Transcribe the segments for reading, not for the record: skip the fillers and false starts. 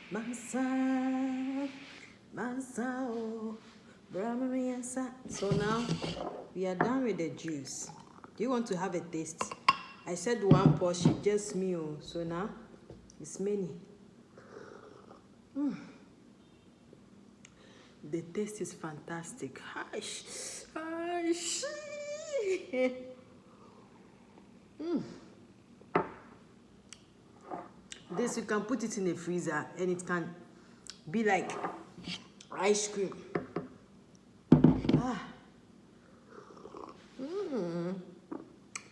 Mansa, Mansa, oh, Brahma. So now we are done with the juice. Do you want to have a taste? I said one portion, just me. Oh, so now it's many. The taste is fantastic. Hush, hush. This you can put it in the freezer and it can be like ice cream.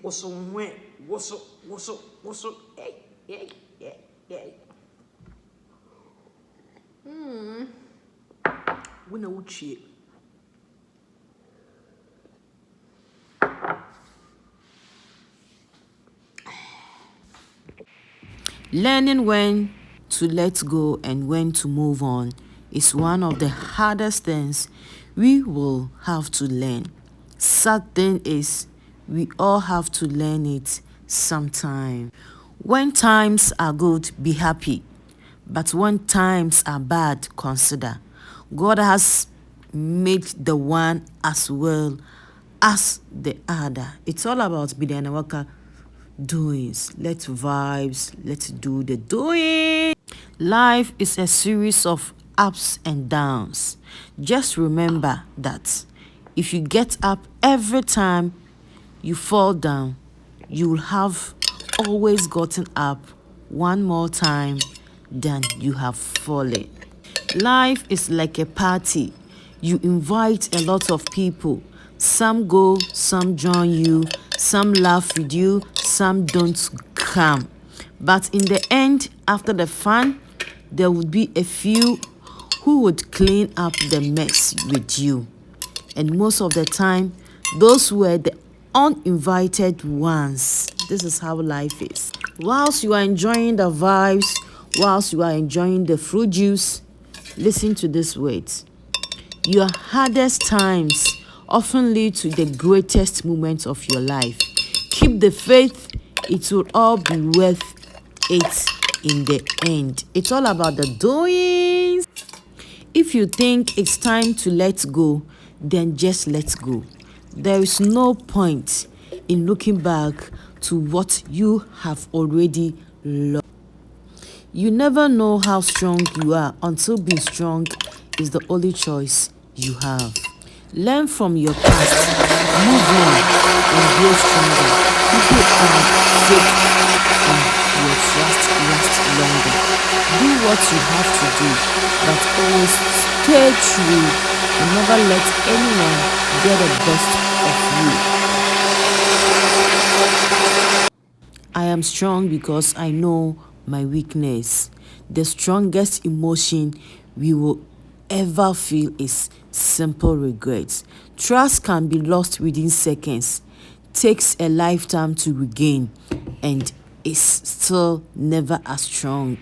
What's on when? What's up? Hey. When I would cheat. Learning when to let go and when to move on is one of the hardest things we will have to learn. Sad thing is, we all have to learn it sometime. When times are good, be happy. But when times are bad, consider. God has made the one as well as the other. It's all about Bedianawalkerdoings. Let's vibes. Let's do the doing. Life is a series of ups and downs. Just remember that if you get up every time you fall down, you will have always gotten up one more time than you have fallen. Life is like a party. You invite a lot of people. Some go, some join you, some laugh with you, some don't come. But in the end, after the fun, there would be a few who would clean up the mess with you. And most of the time, those were the uninvited ones. This is how life is. Whilst you are enjoying the vibes, whilst you are enjoying the fruit juice, listen to these words. Your hardest times often lead to the greatest moments of your life. Keep the faith, it will all be worth it in the end. It's all about the doings. If you think it's time to let go, then just let go. There is no point in looking back to what you have already lost. You never know how strong you are until being strong is the only choice you have. Learn from your past, move on, and grow stronger. People are fake and your trust lasts longer. Do what you have to do, but always stay true and never let anyone get the best of you. I am strong because I know my weakness. The strongest emotion we will ever feel is simple regret. Trust can be lost within seconds, takes a lifetime to regain, and is still never as strong.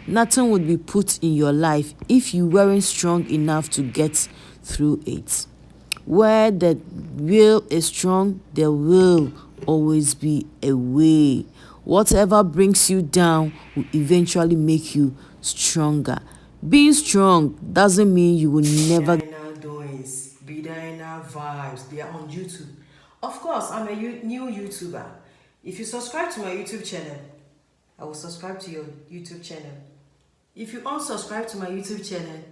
Nothing would be put in your life if you weren't strong enough to get through it. Where the will is strong, there will always be a way. Whatever brings you down will eventually make you stronger. Being strong doesn't mean you will never. Bedianawalkerdoings, Bediana vibes. They are on YouTube. Of course, I'm a new YouTuber. If you subscribe to my YouTube channel, I will subscribe to your YouTube channel. If you unsubscribe to my YouTube channel,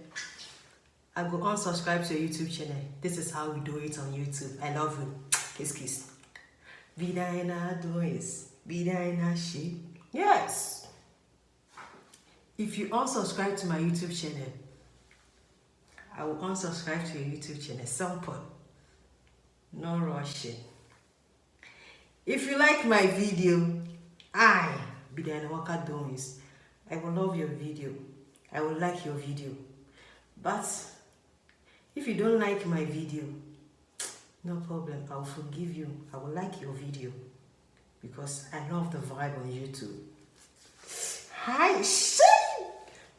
I go unsubscribe to your YouTube channel. This is how we do it on YouTube. I love you. Kiss. Bedianawalkerdoings. Bedianawalkerdoings. Yes. If you unsubscribe to my YouTube channel, I will unsubscribe to your YouTube channel. Simple. No rushing. If you like my video, Bedianawalkerdoings, I will love your video. I will like your video. But if you don't like my video, no problem. I will forgive you. I will like your video because I love the vibe on YouTube. Hi, shit!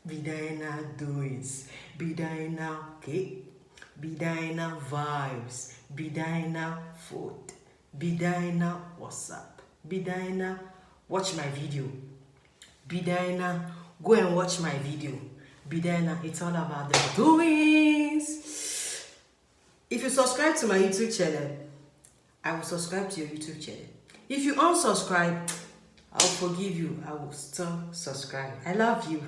Bedianawalkerdoings. Bediana vibes. Bediana food. Bediana WhatsApp. Bediana watch my video. Bediana go and watch my video. Bediana, it's all about the doings. If you subscribe to my YouTube channel, I will subscribe to your YouTube channel. If you unsubscribe, I'll forgive you. I will still subscribe. I love you.